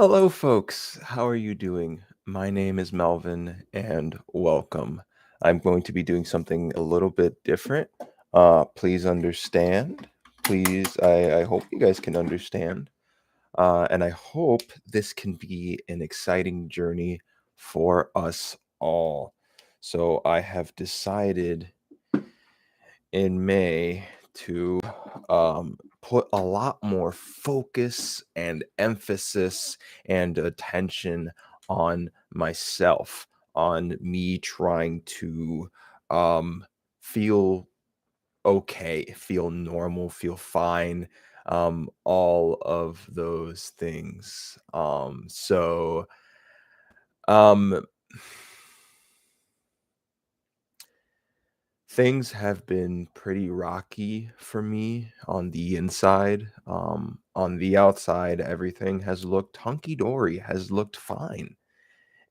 Hello, folks. How are you doing? My name is Melvin, and welcome. I'm going to be doing something a little bit different. Please understand. Please, I hope you guys can understand. And I hope this can be an exciting journey for us all. So I have decided in May to put a lot more focus and emphasis and attention on myself, on me trying to feel okay, feel normal, feel fine, all of those things. Um, Things have been pretty rocky for me on the inside. On the outside, everything has looked hunky dory, has looked fine.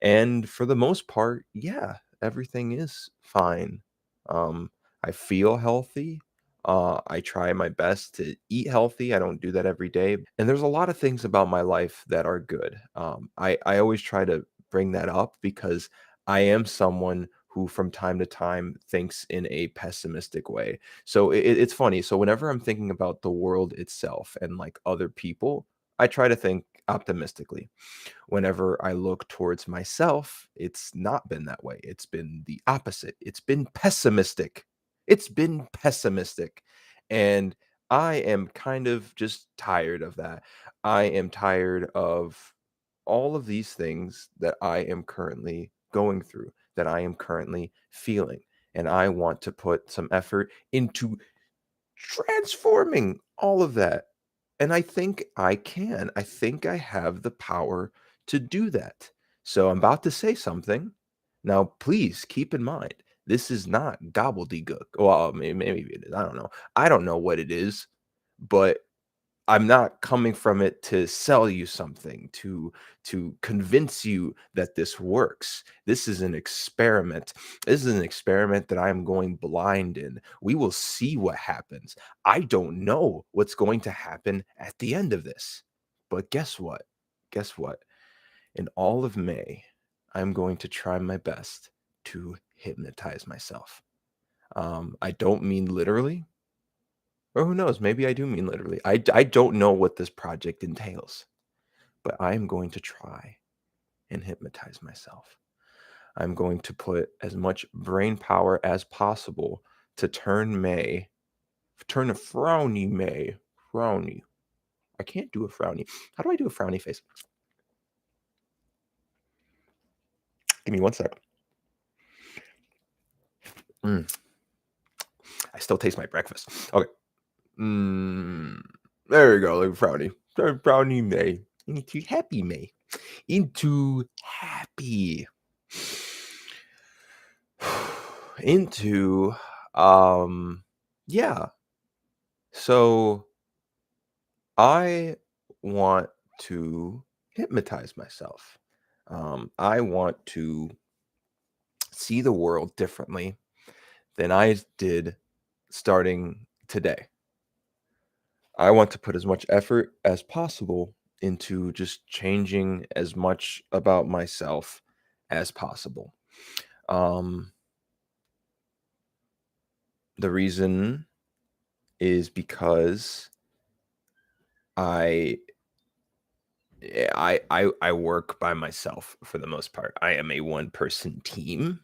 And for the most part, yeah, everything is fine. I feel healthy. I try my best to eat healthy. I don't do that every day. And there's a lot of things about my life that are good. I always try to bring that up because I am someone who from time to time thinks in a pessimistic way. So it's funny. So whenever I'm thinking about the world itself and like other people, I try to think optimistically. Whenever I look towards myself, it's not been that way. It's been the opposite. It's been pessimistic. It's been pessimistic. And I am kind of just tired of that. I am tired of all of these things that I am currently going through, that I am currently feeling. And I want to put some effort into transforming all of that. And I think I can. I think I have the power to do that. So I'm about to say something. Now, please keep in mind, this is not gobbledygook. Well, maybe it is. I don't know. I don't know what it is, but I'm not coming from it to sell you something, to convince you that this works. This is an experiment. This is an experiment that I am going blind in. We will see what happens. I don't know what's going to happen at the end of this. But guess what? Guess what? In all of May, I'm going to try my best to hypnotize myself. I don't mean literally. Or who knows? Maybe I do mean literally. I don't know what this project entails, but I am going to try and hypnotize myself. I'm going to put as much brain power as possible to turn a frowny May, frowny. I can't do a frowny. How do I do a frowny face? Give me one sec. Mm, I still taste my breakfast. Okay. Mm, there we go. Like frowny. Turn frowny May into happy May. Into happy. Into yeah. So I want to hypnotize myself. I want to see the world differently than I did starting today. I want to put as much effort as possible into just changing as much about myself as possible. Um, the reason is because I I work by myself for the most part. I am a one-person team.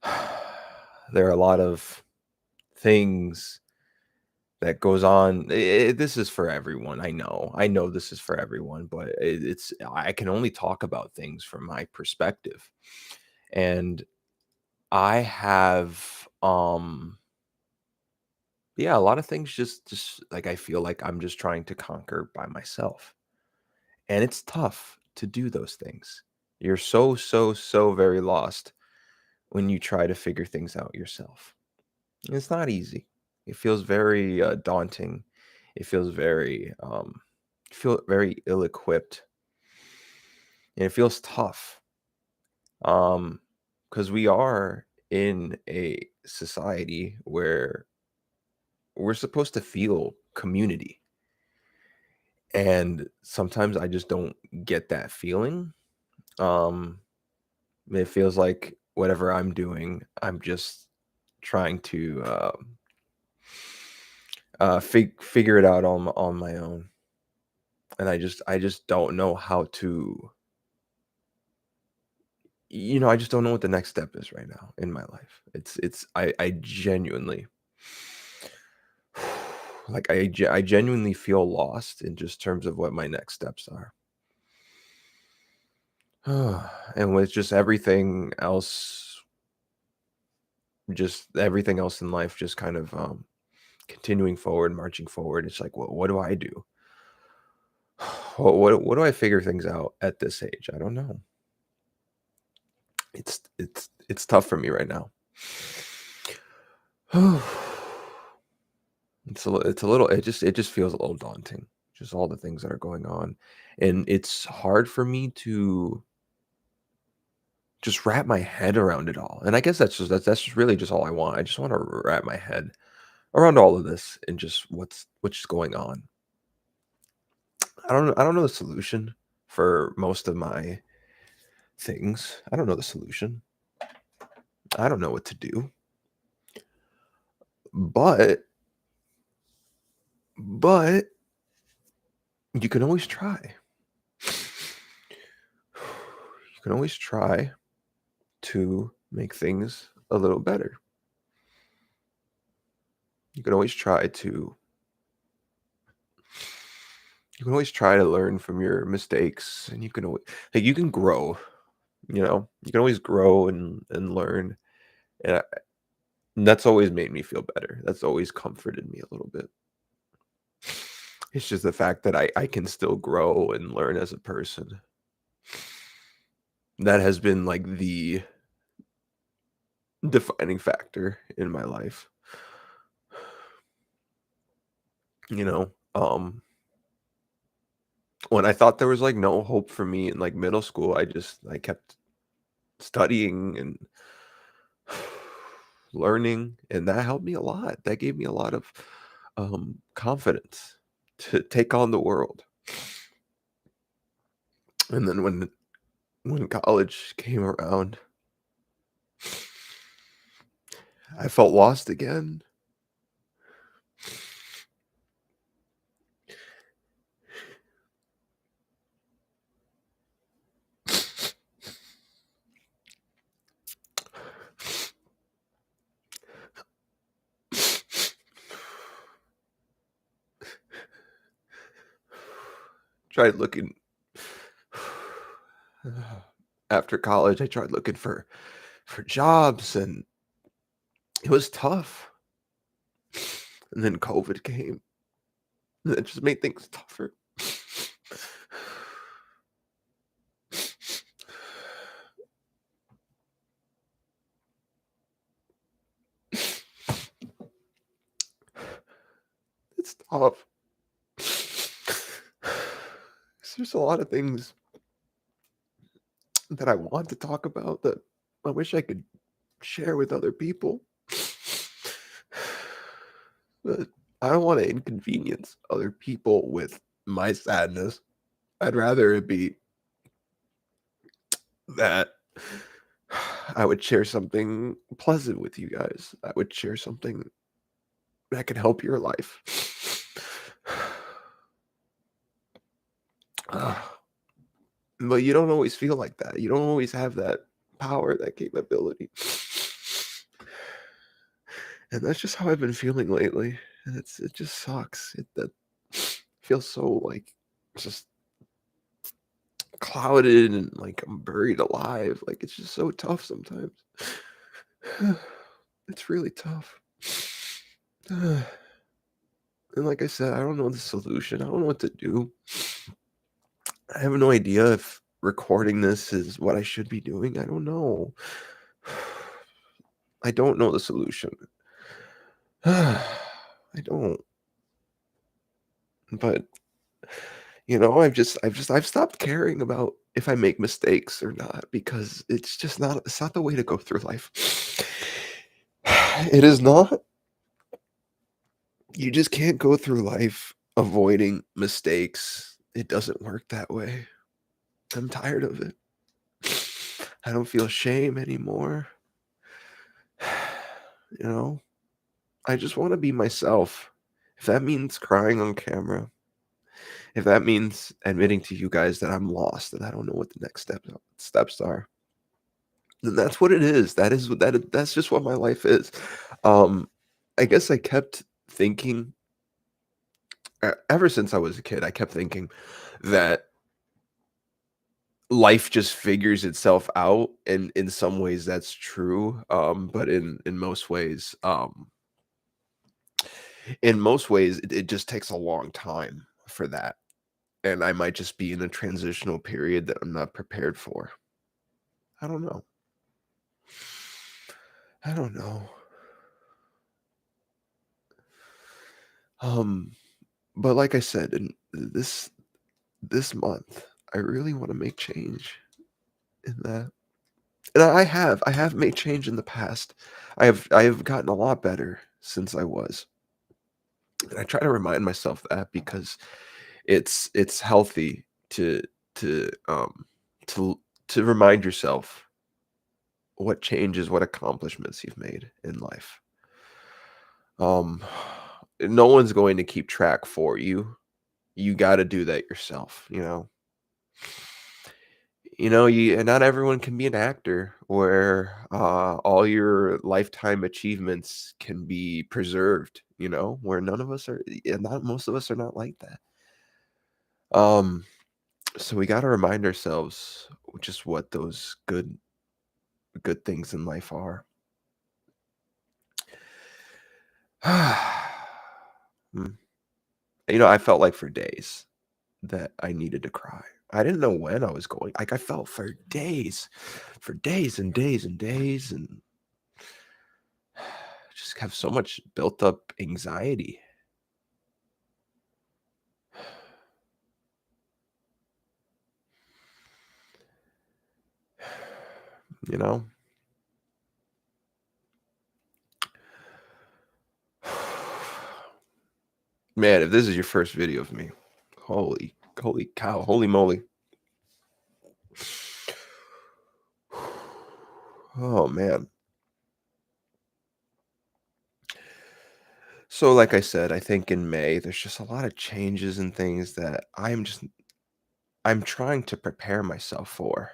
There are a lot of things that goes on. This is for everyone. I know. I know this is for everyone, but it's I can only talk about things from my perspective. And I have yeah, a lot of things just like I feel like I'm just trying to conquer by myself. And it's tough to do those things. You're so very lost when you try to figure things out yourself. It's not easy. It feels very daunting. It feels very, you feel very ill-equipped, and it feels tough. Because we are in a society where we're supposed to feel community, and sometimes I just don't get that feeling. Um, it feels like whatever I'm doing, I'm just trying to, figure it out on my own, and I just don't know how to I just don't know what the next step is right now in my life. I genuinely like, I genuinely feel lost in just terms of what my next steps are. And with just everything else in life just kind of, continuing forward, marching forward, it's like, what do I do? What do I figure things out at this age? I don't know. It's tough for me right now. It just feels a little daunting, just all the things that are going on, and it's hard for me to just wrap my head around it all, and I guess that's just really just all I want. I just wanna wrap my head around all of this and just what's going on. I don't know the solution for most of my things. I don't know the solution. I don't know what to do, but but you can always try. You can always try to make things a little better. You can always try to you can always try to learn from your mistakes, and you can grow, you know? You can always grow and learn, and that's always made me feel better. That's always comforted me a little bit. It's just the fact that I can still grow and learn as a person. That has been, like, the defining factor in my life, you know? When I thought there was, like, no hope for me in, like, middle school, I kept studying and learning, and that helped me a lot. That gave me a lot of, confidence to take on the world. And then when college came around, I felt lost again. Tried looking after college, I tried looking for jobs, and it was tough. And then COVID came, and it just made things tougher. It's tough. There's a lot of things that I want to talk about that I wish I could share with other people. But I don't want to inconvenience other people with my sadness. I'd rather it be that I would share something pleasant with you guys. I would share something that can help your life. But you don't always feel like that. You don't always have that power, that capability. And that's just how I've been feeling lately. And it just sucks. It that feels so like just clouded and like I'm buried alive. Like it's just so tough sometimes. It's really tough. And like I said, I don't know the solution. I don't know what to do. I have no idea if recording this is what I should be doing. I don't know. I don't know the solution. I don't. But I've stopped caring about if I make mistakes or not because it's not the way to go through life. It is not. You just can't go through life avoiding mistakes it doesn't work that way. I'm tired of it. I don't feel shame anymore. You know, I just want to be myself. If that means crying on camera, if that means admitting to you guys that I'm lost and I don't know what the next steps are, then that's what it is. That's just what my life is. Um, I guess I kept thinking ever since I was a kid. I kept thinking that life just figures itself out, and in some ways that's true. But in most ways, it just takes a long time for that. And I might just be in a transitional period that I'm not prepared for. I don't know. I don't know. Um, but like I said, in this month, I really want to make change in that. And I have made change in the past. I have gotten a lot better since I was. And I try to remind myself that because it's healthy to to to remind yourself what changes, what accomplishments you've made in life. Um, no one's going to keep track for you. You got to do that yourself, you know. You and not everyone can be an actor where all your lifetime achievements can be preserved, where none of us are, and not most of us are not like that. Um, so we got to remind ourselves just what those good things in life are. Mm. I felt like for days that I needed to cry. I didn't know when I was going. Like I felt for days and days and days, and just have so much built up anxiety. You know, man, if this is your first video of me, holy cow, holy moly. Oh man. So like I said, I think in May there's just a lot of changes and things that I'm trying to prepare myself for.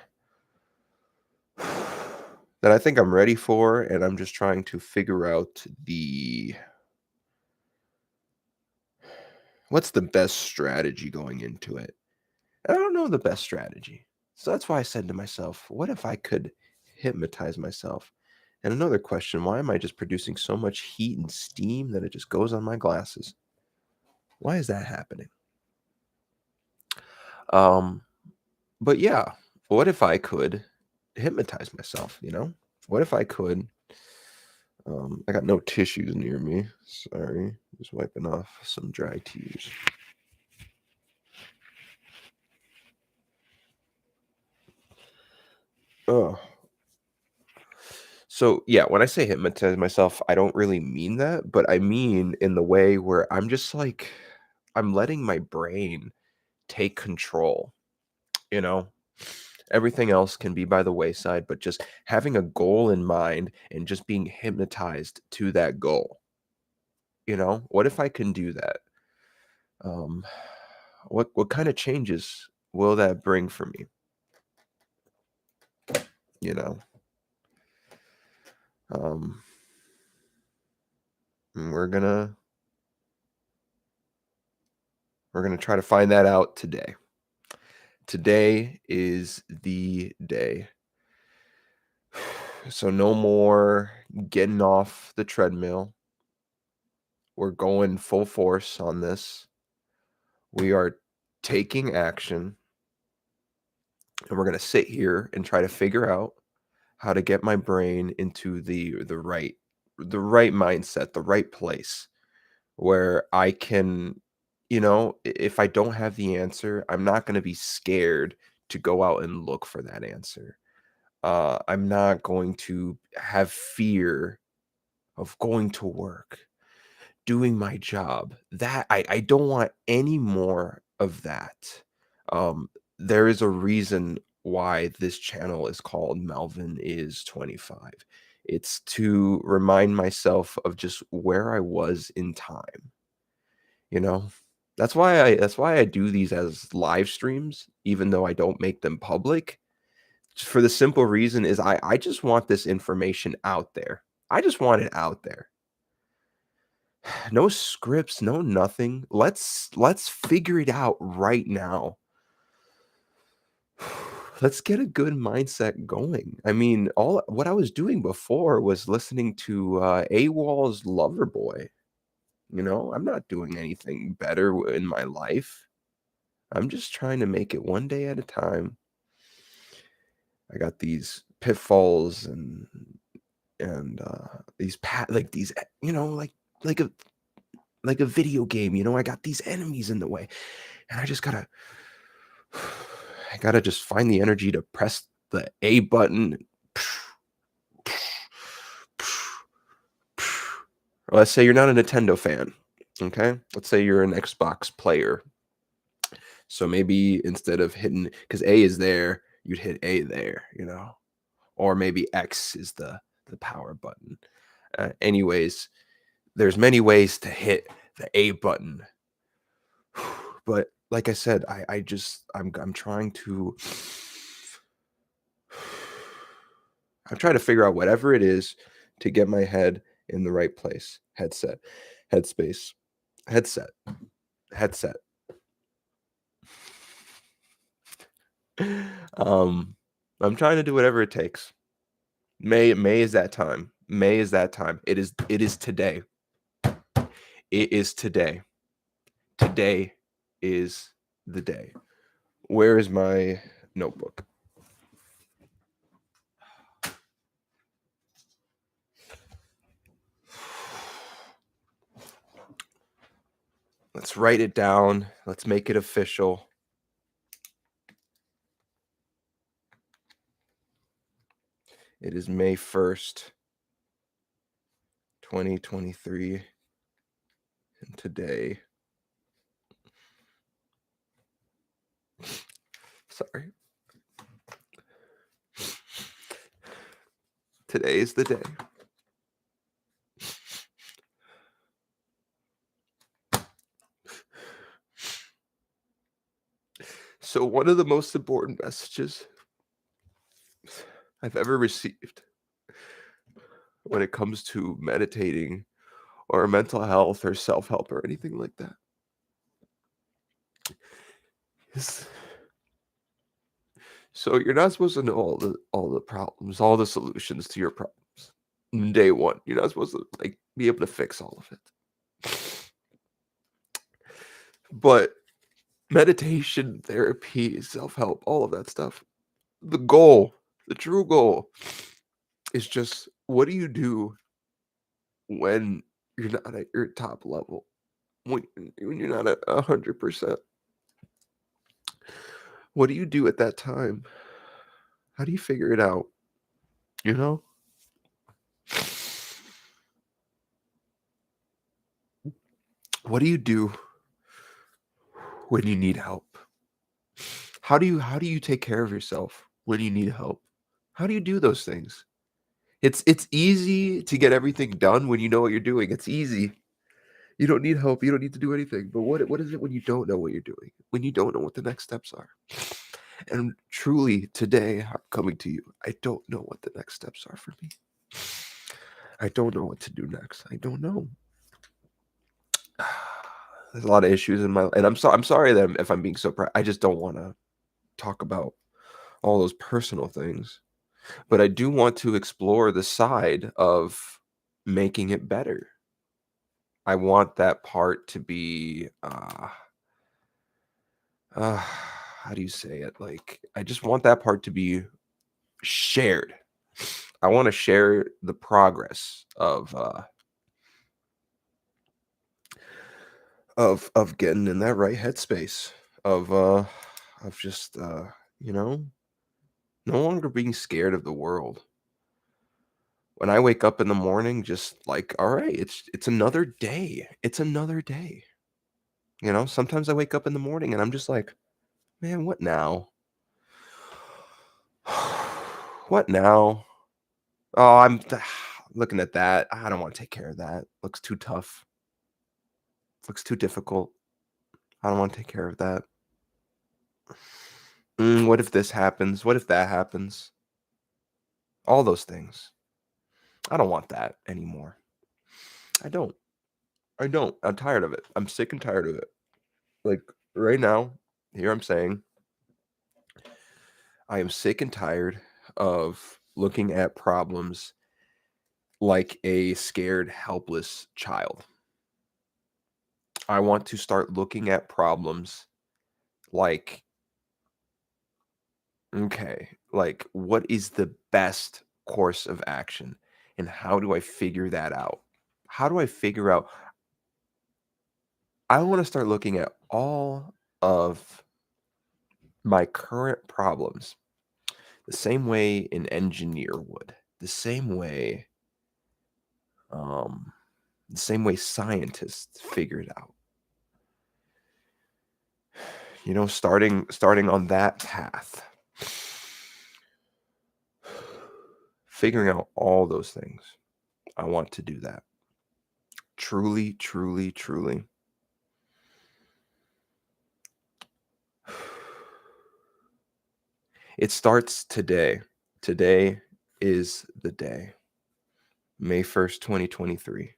That I think I'm ready for, and I'm just trying to figure out the what's the best strategy going into it. I don't know the best strategy. So that's why I said to myself, what if I could hypnotize myself? And another question, why am I just producing so much heat and steam that it just goes on my glasses? Why is that happening? Um, but yeah, what if I could hypnotize myself? What if I could I got no tissues near me. Sorry. Just wiping off some dry tears. Oh. So yeah, when I say hypnotize myself, I don't really mean that, but I mean in the way where I'm just like I'm letting my brain take control, you know? Everything else can be by the wayside, but just having a goal in mind and just being hypnotized to that goal. What if I can do that? Um, what kind of changes will that bring for me? You know, um, and we're gonna try to find that out today. Today is the day. So no more getting off the treadmill. We're going full force on this. We are taking action, and we're gonna sit here and try to figure out how to get my brain into the right mindset, the right place where I can, if I don't have the answer, I'm not going to be scared to go out and look for that answer. I'm not going to have fear of going to work, doing my job. That I don't want any more of that. Um, there is a reason why this channel is called Melvin is 25. It's to remind myself of just where I was in time, you know? That's why I do these as live streams, even though I don't make them public. For the simple reason is I just want this information out there. I just want it out there. No scripts, no nothing. Let's figure it out right now. Let's get a good mindset going. I mean, all what I was doing before was listening to AWOL's Loverboy. I'm not doing anything better in my life. I'm just trying to make it one day at a time. I got these pitfalls and these like these like a like a video game. I got these enemies in the way, and I gotta just find the energy to press the A button. Let's say you're not a Nintendo fan, okay? Let's say you're an Xbox player. So maybe instead of hitting, because A is there, you'd hit A there. Or maybe X is the power button. Anyways, there's many ways to hit the A button. But like I said, I'm trying to I'm trying to figure out whatever it is to get my head in the right place. Headspace, headset, headset. Um, I'm trying to do whatever it takes. May is that time. May is that time. It is today. It is today. Today is the day. Where is my notebook? Let's write it down. Let's make it official. It is May 1st, 2023. And today, sorry. Today is the day. So, one of the most important messages I've ever received when it comes to meditating or mental health or self-help or anything like that is, so you're not supposed to know all the problems, all the solutions to your problems. Day one, you're not supposed to like be able to fix all of it. But meditation, therapy, self-help, all of that stuff. The goal, the true goal is just what do you do when you're not at your top level? When you're not at 100%. What do you do at that time? How do you figure it out? You know? What do you do when you need help? How do you take care of yourself when you need help? How do you do those things? It's easy to get everything done when you know what you're doing. It's easy. You don't need help. You don't need to do anything. But what is it when you don't know what you're doing? When you don't know what the next steps are? And truly, today I'm coming to you. I don't know what the next steps are for me. I don't know what to do next. I don't know. There's a lot of issues in my, and I'm sorry that if I'm being so I just don't want to talk about all those personal things. But I do want to explore the side of making it better. I want that part to be how do you say it? Like I just want that part to be shared. I want to share the progress of getting in that right headspace of just you know, no longer being scared of the world. When I wake up in the morning, just like, all right, it's another day. It's another day. Sometimes I wake up in the morning and I'm just like, Man, what now? What now? Oh, I'm looking at that. I don't wanna take care of that. Looks too tough. Looks too difficult. I don't wanna take care of that. What if this happens? What if that happens? All those things. I don't want that anymore. I don't. I don't. I'm tired of it. I'm sick and tired of it. Like, right now, here I'm saying, I am sick and tired of looking at problems like a scared, helpless child. I want to start looking at problems like, okay, like, what is the best course of action? And how do I figure that out? How do I figure out I wanna start looking at all of my current problems the same way an engineer would, the same way, um, the same way scientists figure it out. Starting on that path, figuring out all those things. I want to do that. Truly, truly, truly. It starts today. Today is the day. May 1st, 2023.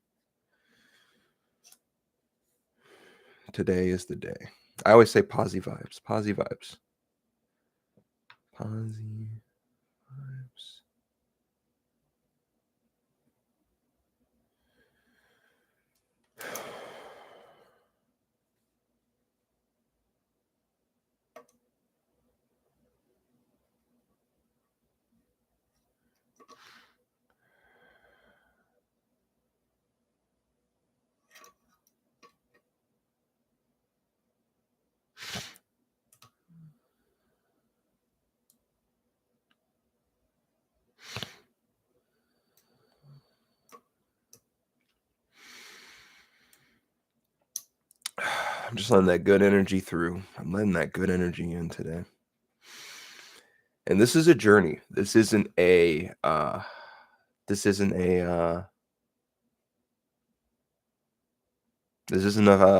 Today is the day. I always say posy vibes, posy vibes, posy vibes. I'm just letting that good energy through. I'm letting that good energy in today. And this is a journey. This isn't this isn't a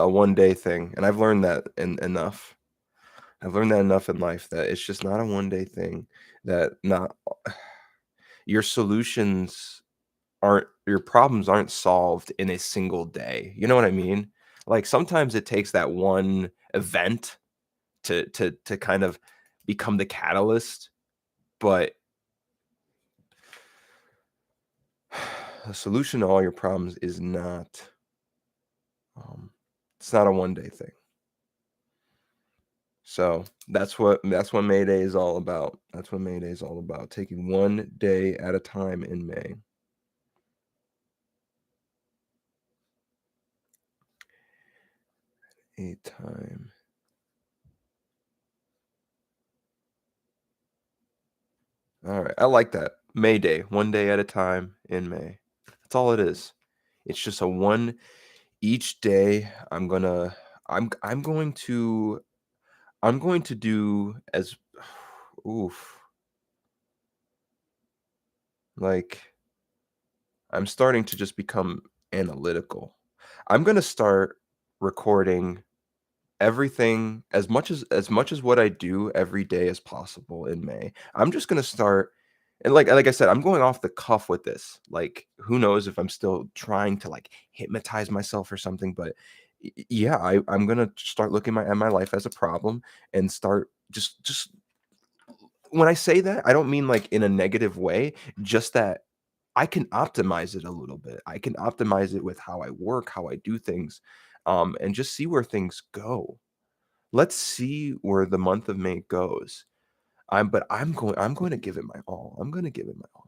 one day thing. And I've learned that enough. I've learned that enough in life that it's just not a one day thing. That not your solutions aren't your problems aren't solved in a single day. You know what I mean? Like sometimes it takes that one event to kind of become the catalyst, but a solution to all your problems is not um, it's not a one day thing. So that's what Mayday is all about. That's what Mayday is all about. Taking one day at a time in May. A time. All right. I like that. Mayday, one day at a time in May. That's all it is. It's just a one each day I'm going to do as oof, like I'm starting to just become analytical. I'm going to start recording everything as much as what I do every day as possible in May. I'm just gonna start and like I said, I'm going off the cuff with this. Like, who knows if I'm still trying to like hypnotize myself or something, but yeah, I'm gonna start looking at my life as a problem and start just when I say that, I don't mean like in a negative way, just that I can optimize it a little bit. I can optimize it with how I work, how I do things, and just see where things go. Let's see where the month of May goes. I'm going to give it my all. I'm gonna give it my all.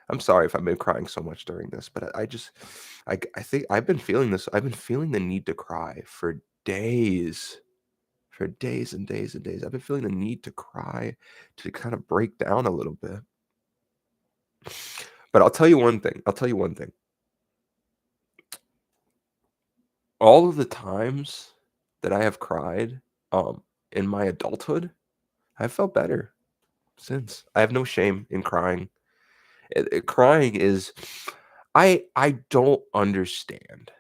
I'm sorry if I've been crying so much during this, but I just I think I've been feeling this. I've been feeling the need to cry for days. For days and days and days. I've been feeling the need to cry, to kind of break down a little bit. But I'll tell you one thing. I'll tell you one thing. All of the times that I have cried, um, in my adulthood, I've felt better since. I have no shame in crying. Crying is I don't understand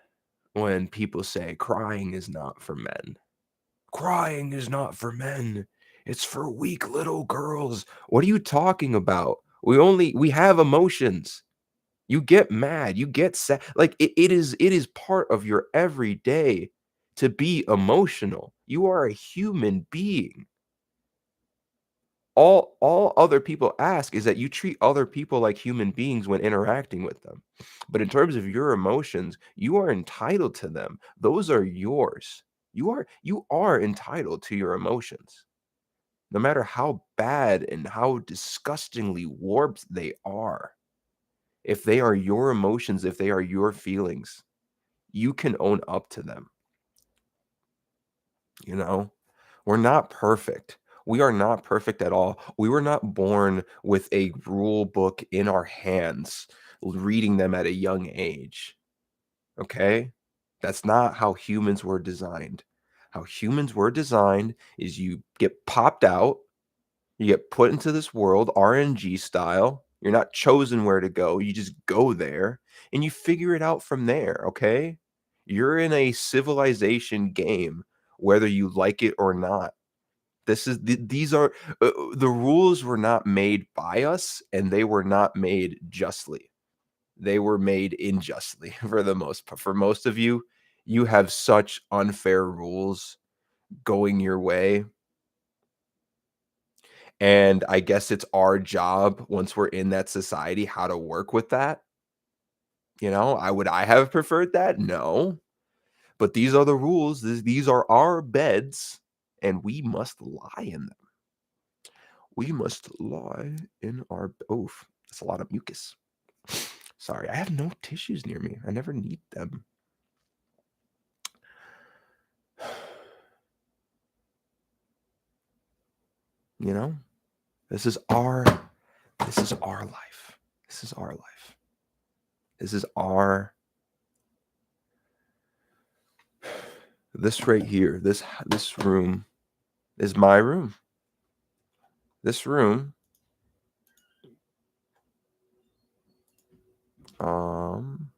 when people say crying is not for men. Crying is not for men. It's for weak little girls. What are you talking about? We have emotions. You get mad, you get sad. Like it is part of your everyday to be emotional. You are a human being. All other people ask is that you treat other people like human beings when interacting with them. But in terms of your emotions, you are entitled to them. Those are yours. You are entitled to your emotions. No matter how bad and how disgustingly warped they are. If they are your emotions, if they are your feelings, you can own up to them, you know? We're not perfect. We are not perfect at all. We were not born with a rule book in our hands, reading them at a young age, okay? That's not how humans were designed. How humans were designed is you get popped out, you get put into this world RNG style. You're not chosen where to go. You just go there and you figure it out from there, okay? You're in a civilization game whether you like it or not. These are the rules were not made by us and they were not made justly. They were made unjustly for the most part. For most of you, you have such unfair rules going your way. And I guess it's our job once we're in that society how to work with that, you know? Would I have preferred that? No. But these are the rules. These are our beds, and we must lie in them. We must lie in our oof. That's a lot of mucus. Sorry, I have no tissues near me. I never need them. You know? This is our this is our life. This is our life. This is our this right here. This room is my room. This room, um,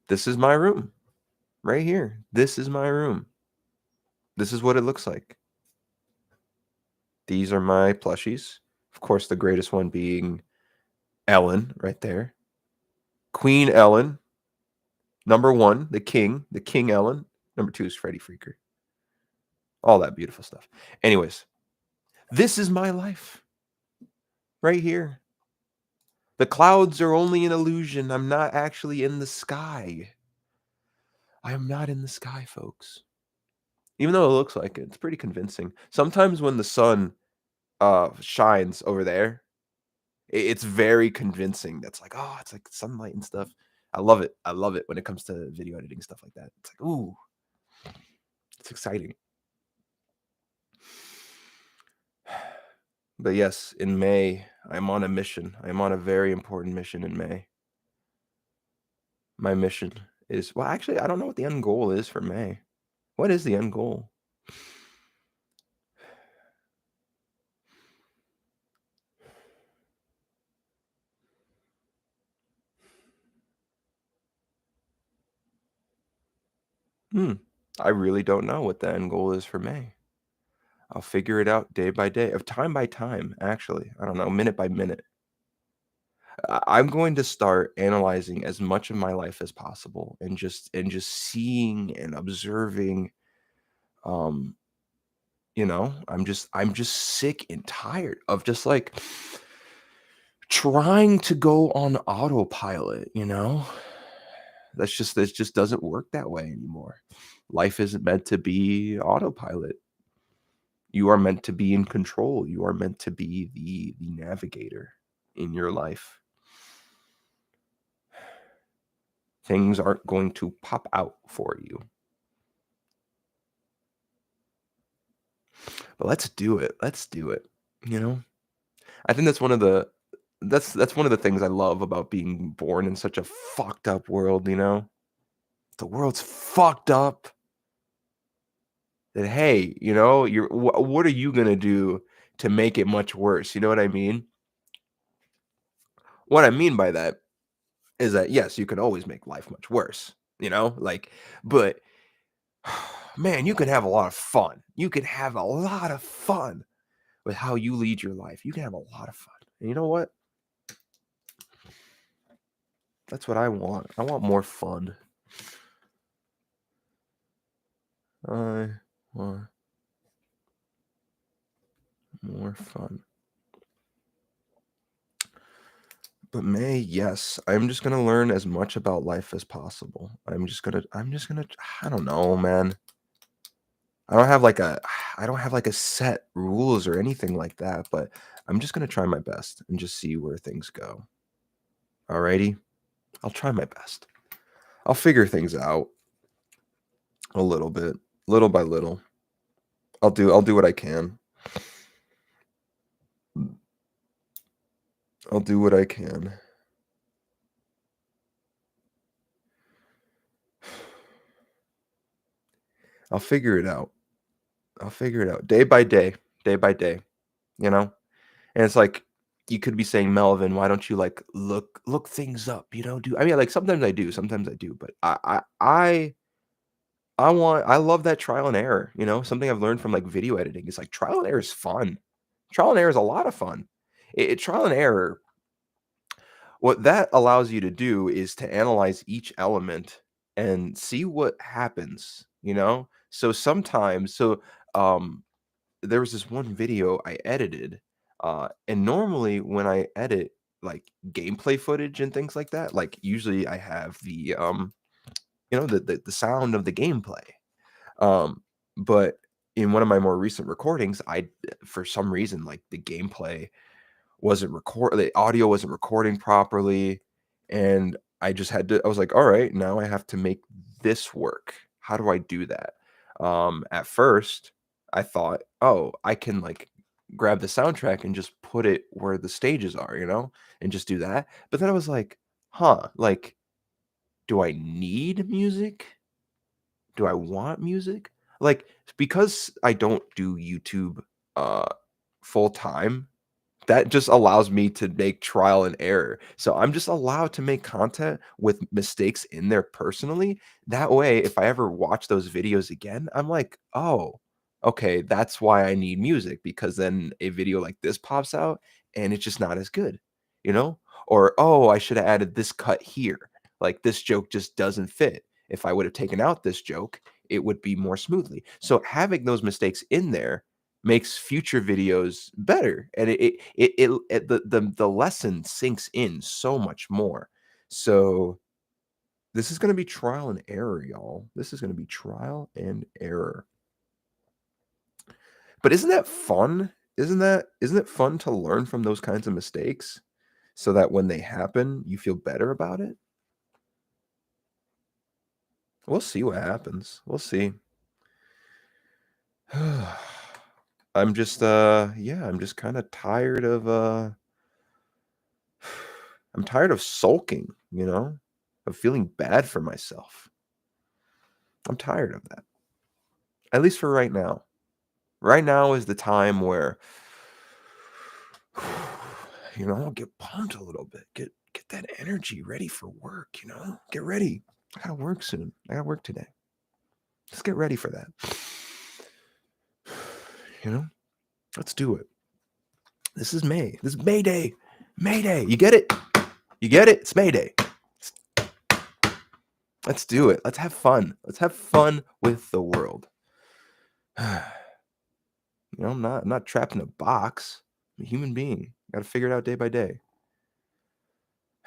this is my room right here. This is my room. This is what it looks like. These are my plushies. Of course, the greatest one being Ellen right there. Queen Ellen, number one, the King Ellen. Number two is Freddie Freaker. All that beautiful stuff. Anyways, this is my life right here. The clouds are only an illusion. I'm not actually in the sky. I am not in the sky, folks. Even though it looks like it, it's pretty convincing. Sometimes when the sun shines over there, it's very convincing. That's like, oh, it's like sunlight and stuff. I love it. I love it when it comes to video editing stuff like that. It's like, ooh, it's exciting. But yes, in May, I'm on a mission. I'm on a very important mission in May. My mission is well, actually, I don't know what the end goal is for May. What is the end goal? Hmm. I really don't know what the end goal is for May. I'll figure it out day by day, of time by time, actually. I don't know, minute by minute. I'm going to start analyzing as much of my life as possible and just seeing and observing. Um, I'm just sick and tired of just like trying to go on autopilot, you know? That just doesn't work that way anymore. Life isn't meant to be autopilot. You are meant to be in control. You are meant to be the navigator in your life. Things aren't going to pop out for you. But let's do it. Let's do it. You know? I think that's one of the things I love about being born in such a fucked up world, you know? The world's fucked up. that, hey, what are you gonna do to make it much worse? You know what I mean? What I mean by that is that yes, you can always make life much worse, like, but man, you can have a lot of fun. You can have a lot of fun with how you lead your life. You can have a lot of fun. And you know what? That's what I want. I want more fun. I want more fun. But May, yes, I'm just gonna learn as much about life as possible. I'm just gonna I don't know, man. I don't have like a I don't have like a set rules or anything like that, but I'm just gonna try my best and just see where things go. Alrighty? I'll try my best. I'll figure things out a little bit, little by little. I'll do what I can. I'll do what I can. I'll figure it out. I'll figure it out day by day, you know? And it's like you could be saying, "Melvin, why don't you like look things up?" Do I mean like sometimes I do, but I love that trial and error, Something I've learned from like video editing is like trial and error is fun. Trial and error is a lot of fun. Trial and error, what that allows you to do is to analyze each element and see what happens, so there was this one video I edited, and normally when I edit like gameplay footage and things like that, like usually I have the sound of the gameplay. Um, but in one of my more recent recordings, for some reason, like the audio wasn't recording properly, and I was like, all right, now I have to make this work. How do I do that? At first I thought, oh, I can like grab the soundtrack and just put it where the stages are, and just do that. But then I was like, like, do I need music? Do I want music? Like, because I don't do YouTube uh full time, that just allows me to make trial and error. So I'm just allowed to make content with mistakes in there personally. That way, if I ever watch those videos again, I'm like, oh, okay, that's why I need music, because then a video like this pops out and it's just not as good, you know? Or, oh, I should have added this cut here. Like this joke just doesn't fit. If I would have taken out this joke, it would be more smoothly. So having those mistakes in there makes future videos better, and the lesson sinks in so much more. So this is going to be trial and error, y'all. This is going to be trial and error. But isn't that fun? Isn't it fun to learn from those kinds of mistakes so that when they happen you feel better about it? We'll see what happens. We'll see. I'm just kind of tired of I'm tired of sulking, of feeling bad for myself. I'm tired of that. At least for right now. Right now is the time where get pumped a little bit. Get that energy ready for work. Get ready. I gotta work soon. I gotta work today. Let's get ready for that. You know? Let's do it. This is May. This is Mayday. Mayday. You get it? You get it? It's Mayday. Let's do it. Let's have fun. Let's have fun with the world. I'm not trapped in a box. I'm a human being. Got to figure it out day by day.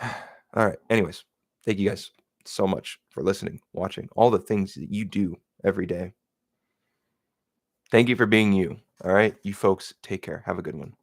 All right. Anyways, thank you guys so much for listening, watching, all the things that you do every day. Thank you for being you. All right. You folks, take care. Have a good one.